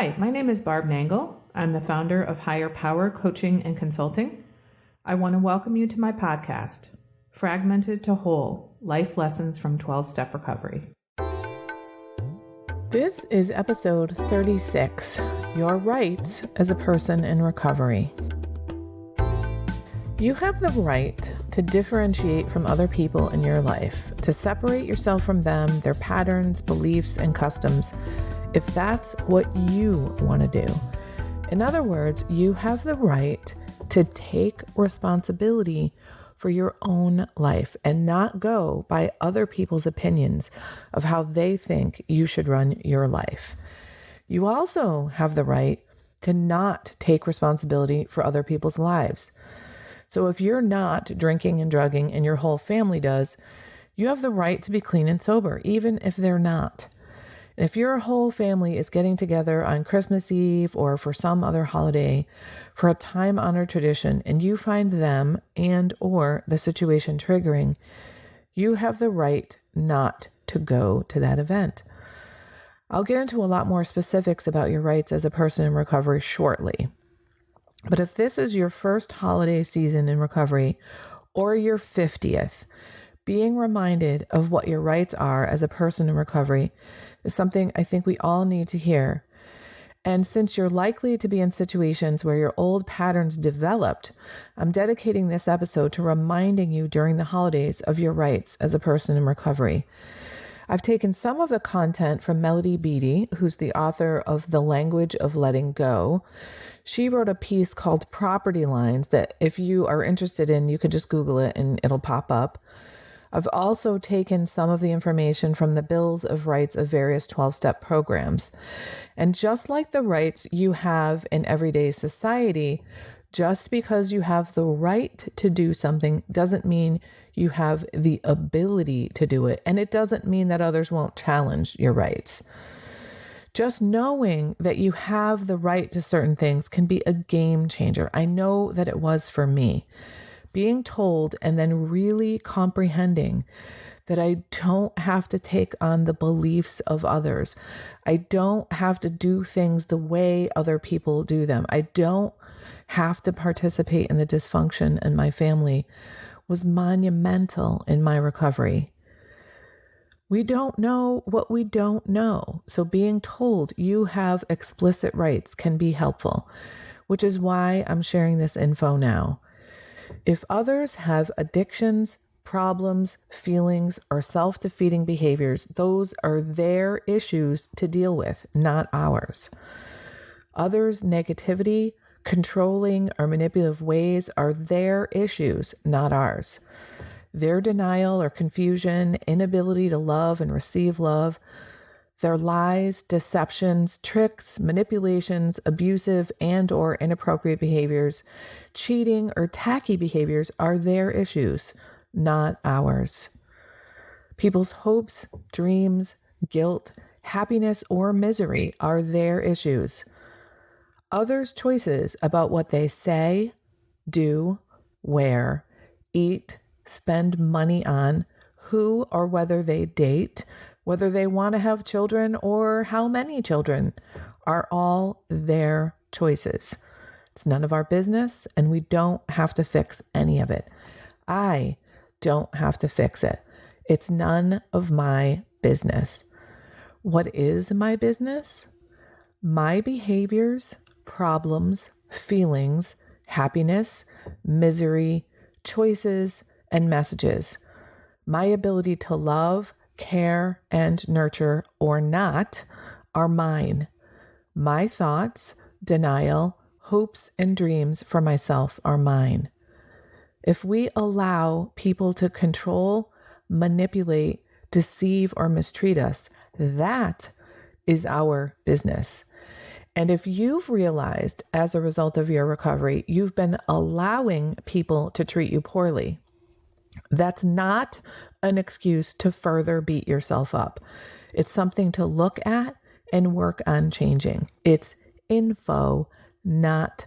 Hi, my name is Barb Nangle. I'm the founder of Higher Power Coaching and Consulting. I want to welcome you to my podcast, Fragmented to Whole, Life Lessons from 12-Step Recovery. This is episode 36, Your Rights as a Person in Recovery. You have the right to differentiate from other people in your life, to separate yourself from them, their patterns, beliefs, and customs, if that's what you want to do. In other words, you have the right to take responsibility for your own life and not go by other people's opinions of how they think you should run your life. You also have the right to not take responsibility for other people's lives. So if you're not drinking and drugging and your whole family does, you have the right to be clean and sober, even if they're not. If your whole family is getting together on Christmas Eve or for some other holiday for a time-honored tradition and you find them and or the situation triggering, you have the right not to go to that event. I'll get into a lot more specifics about your rights as a person in recovery shortly. But if this is your first holiday season in recovery or your 50th, being reminded of what your rights are as a person in recovery is something I think we all need to hear. And since you're likely to be in situations where your old patterns developed, I'm dedicating this episode to reminding you during the holidays of your rights as a person in recovery. I've taken some of the content from Melody Beattie, who's the author of The Language of Letting Go. She wrote a piece called Property Lines that if you are interested in, you could just Google it and it'll pop up. I've also taken some of the information from the Bills of Rights of various 12-step programs. And just like the rights you have in everyday society, just because you have the right to do something doesn't mean you have the ability to do it. And it doesn't mean that others won't challenge your rights. Just knowing that you have the right to certain things can be a game changer. I know that it was for me. Being told and then really comprehending that I don't have to take on the beliefs of others. I don't have to do things the way other people do them. I don't have to participate in the dysfunction in my family was monumental in my recovery. We don't know what we don't know. So being told you have explicit rights can be helpful, which is why I'm sharing this info now. If others have addictions, problems, feelings, or self-defeating behaviors, those are their issues to deal with, not ours. Others' negativity, controlling, or manipulative ways are their issues, not ours. Their denial or confusion, inability to love and receive love, their lies, deceptions, tricks, manipulations, abusive and or inappropriate behaviors, cheating or tacky behaviors are their issues, not ours. People's hopes, dreams, guilt, happiness, or misery are their issues. Others' choices about what they say, do, wear, eat, spend money on, who or whether they date, whether they want to have children or how many children, are all their choices. It's none of our business, and we don't have to fix any of it. I don't have to fix it. It's none of my business. What is my business? My behaviors, problems, feelings, happiness, misery, choices, and messages. My ability to love, care, and nurture or not are mine. My thoughts, denial, hopes, and dreams for myself are mine. If we allow people to control, manipulate, deceive, or mistreat us, that is our business. And if you've realized as a result of your recovery, you've been allowing people to treat you poorly, that's not an excuse to further beat yourself up. It's something to look at and work on changing. It's info, not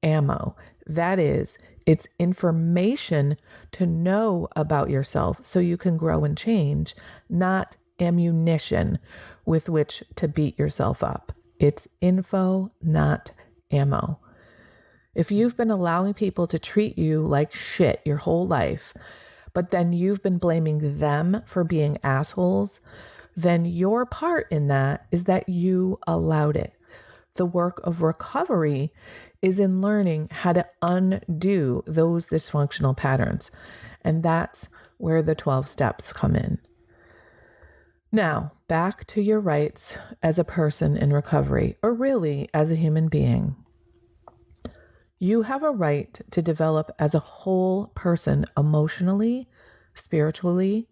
ammo. That is, it's information to know about yourself so you can grow and change, not ammunition with which to beat yourself up. It's info, not ammo. If you've been allowing people to treat you like shit your whole life, but then you've been blaming them for being assholes, then your part in that is that you allowed it. The work of recovery is in learning how to undo those dysfunctional patterns. And that's where the 12 steps come in. Now, back to your rights as a person in recovery, or really as a human being. You have a right to develop as a whole person emotionally, spiritually,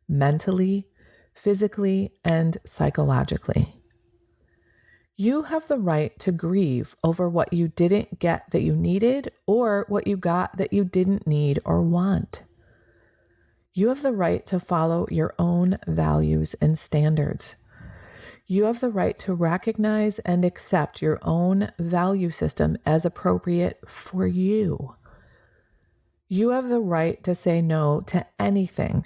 mentally, physically, and psychologically. You have the right to grieve over what you didn't get that you needed or what you got that you didn't need or want. You have the right to follow your own values and standards. You have the right to recognize and accept your own value system as appropriate for you. You have the right to say no to anything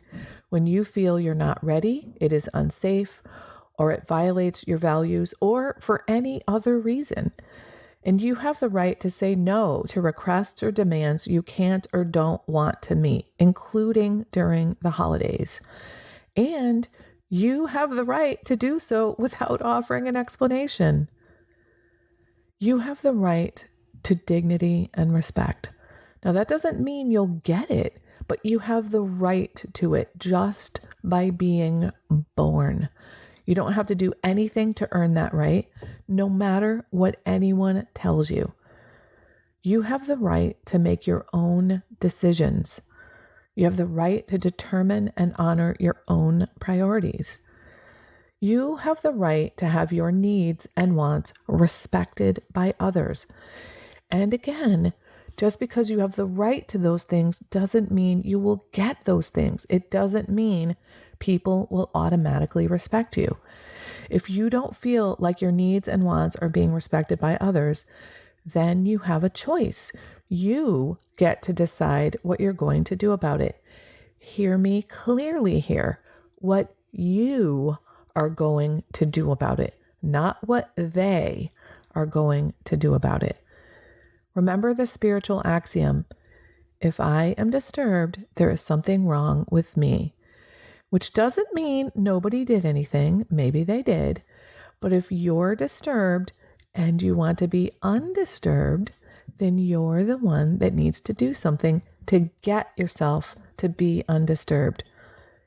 when you feel you're not ready, it is unsafe, or it violates your values, or for any other reason. And you have the right to say no to requests or demands you can't or don't want to meet, including during the holidays. And you have the right to do so without offering an explanation. You have the right to dignity and respect. Now, that doesn't mean you'll get it, but you have the right to it just by being born. You don't have to do anything to earn that right, no matter what anyone tells you. You have the right to make your own decisions. You have the right to determine and honor your own priorities. You have the right to have your needs and wants respected by others. And again, just because you have the right to those things doesn't mean you will get those things. It doesn't mean people will automatically respect you. If you don't feel like your needs and wants are being respected by others, then you have a choice. You get to decide what you're going to do about it. Hear me clearly here. What you are going to do about it, not what they are going to do about it. Remember the spiritual axiom, if I am disturbed, there is something wrong with me, which doesn't mean nobody did anything. Maybe they did. But if you're disturbed and you want to be undisturbed, then you're the one that needs to do something to get yourself to be undisturbed.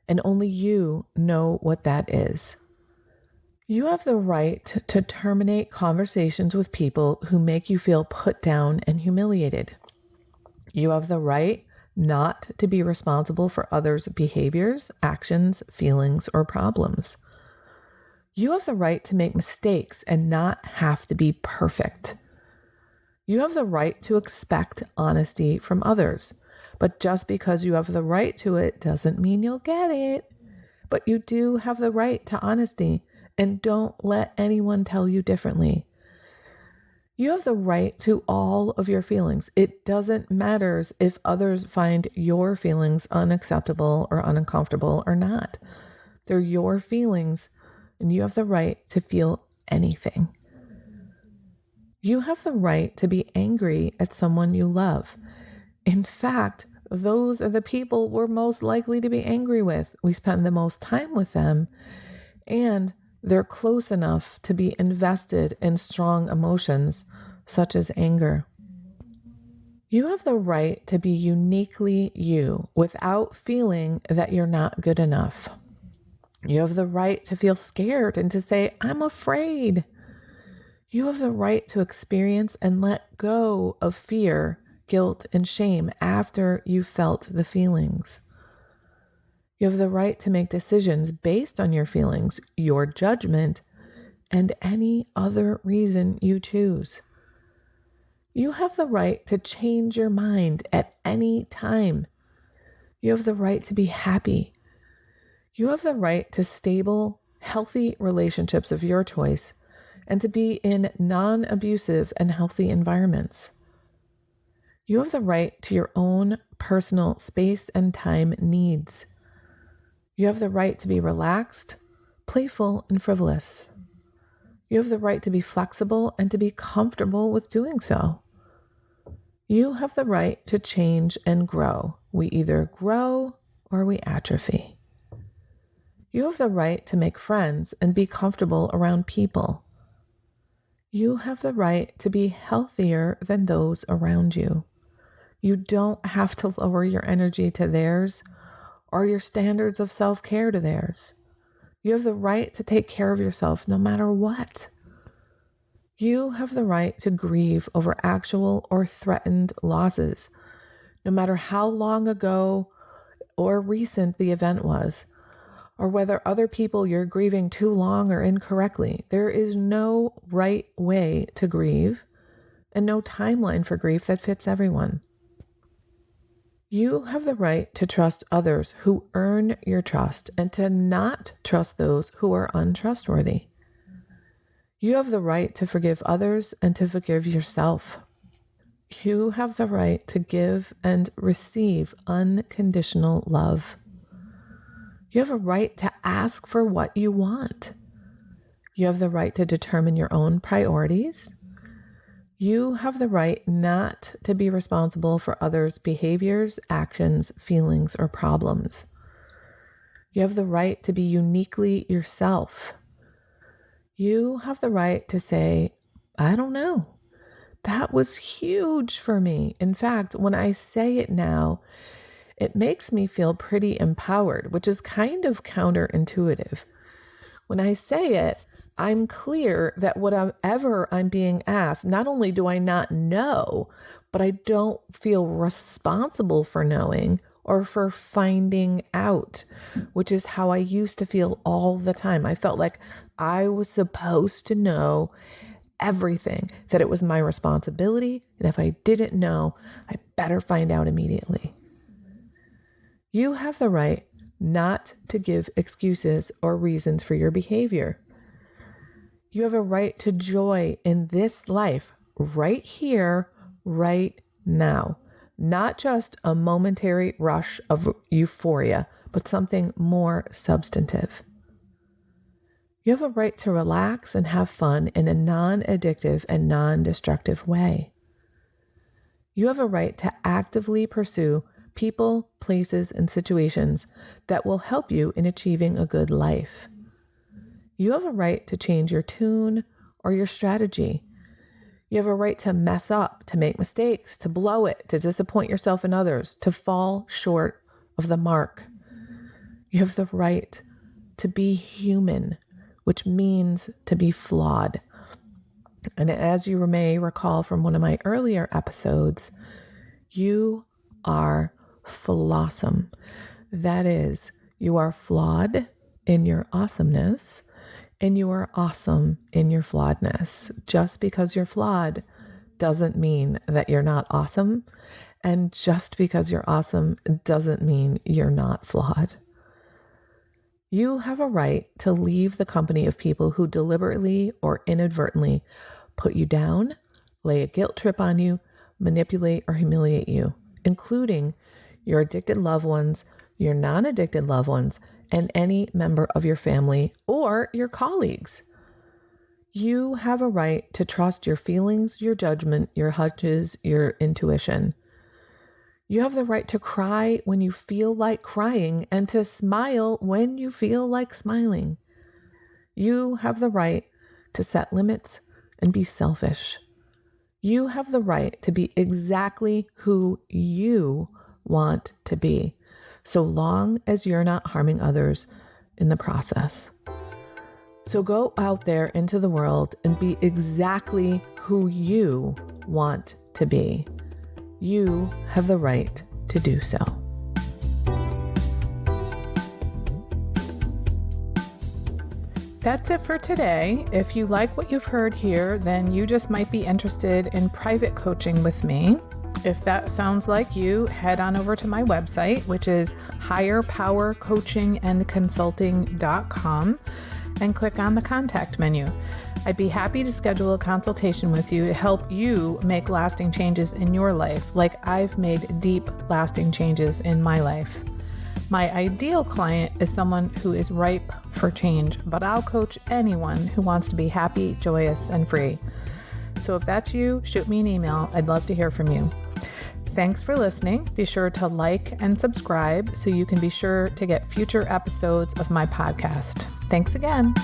And only you know what that is. You have the right to terminate conversations with people who make you feel put down and humiliated. You have the right not to be responsible for others' behaviors, actions, feelings, or problems. You have the right to make mistakes and not have to be perfect. You have the right to expect honesty from others, but just because you have the right to it doesn't mean you'll get it. But you do have the right to honesty, and don't let anyone tell you differently. You have the right to all of your feelings. It doesn't matter if others find your feelings unacceptable or uncomfortable or not. They're your feelings, and you have the right to feel anything. You have the right to be angry at someone you love. In fact, those are the people we're most likely to be angry with. We spend the most time with them, and they're close enough to be invested in strong emotions, such as anger. You have the right to be uniquely you without feeling that you're not good enough. You have the right to feel scared and to say, I'm afraid. You have the right to experience and let go of fear, guilt, and shame after you felt the feelings. You have the right to make decisions based on your feelings, your judgment, and any other reason you choose. You have the right to change your mind at any time. You have the right to be happy. You have the right to stable, healthy relationships of your choice and to be in non-abusive and healthy environments. You have the right to your own personal space and time needs. You have the right to be relaxed, playful, and frivolous. You have the right to be flexible and to be comfortable with doing so. You have the right to change and grow. We either grow or we atrophy. You have the right to make friends and be comfortable around people. You have the right to be healthier than those around you. You don't have to lower your energy to theirs or your standards of self-care to theirs. You have the right to take care of yourself no matter what. You have the right to grieve over actual or threatened losses, no matter how long ago or recent the event was, or whether other people you're grieving too long or incorrectly. There is no right way to grieve and no timeline for grief that fits everyone. You have the right to trust others who earn your trust and to not trust those who are untrustworthy. You have the right to forgive others and to forgive yourself. You have the right to give and receive unconditional love. You have a right to ask for what you want. You have the right to determine your own priorities. You have the right not to be responsible for others' behaviors, actions, feelings, or problems. You have the right to be uniquely yourself. You have the right to say, I don't know. That was huge for me. In fact, when I say it now, it makes me feel pretty empowered, which is kind of counterintuitive. When I say it, I'm clear that whatever I'm being asked, not only do I not know, but I don't feel responsible for knowing or for finding out, which is how I used to feel all the time. I felt like I was supposed to know everything, that it was my responsibility, and if I didn't know, I better find out immediately. You have the right not to give excuses or reasons for your behavior. You have a right to joy in this life, right here, right now. Not just a momentary rush of euphoria, but something more substantive. You have a right to relax and have fun in a non-addictive and non-destructive way. You have a right to actively pursue people, places, and situations that will help you in achieving a good life. You have a right to change your tune or your strategy. You have a right to mess up, to make mistakes, to blow it, to disappoint yourself and others, to fall short of the mark. You have the right to be human, which means to be flawed. And as you may recall from one of my earlier episodes, you are flawsome. That is, you are flawed in your awesomeness, and you are awesome in your flawedness. Just because you're flawed doesn't mean that you're not awesome. And just because you're awesome doesn't mean you're not flawed. You have a right to leave the company of people who deliberately or inadvertently put you down, lay a guilt trip on you, manipulate or humiliate you, including your addicted loved ones, your non-addicted loved ones, and any member of your family or your colleagues. You have a right to trust your feelings, your judgment, your hunches, your intuition. You have the right to cry when you feel like crying and to smile when you feel like smiling. You have the right to set limits and be selfish. You have the right to be exactly who you want to be, so long as you're not harming others in the process. So go out there into the world and be exactly who you want to be. You have the right to do so. That's it for today. If you like what you've heard here, then you just might be interested in private coaching with me. If that sounds like you, head on over to my website, which is higherpowercoachingandconsulting.com, and click on the contact menu. I'd be happy to schedule a consultation with you to help you make lasting changes in your life, like I've made deep, lasting changes in my life. My ideal client is someone who is ripe for change, but I'll coach anyone who wants to be happy, joyous, and free. So if that's you, shoot me an email. I'd love to hear from you. Thanks for listening. Be sure to like and subscribe so you can be sure to get future episodes of my podcast. Thanks again.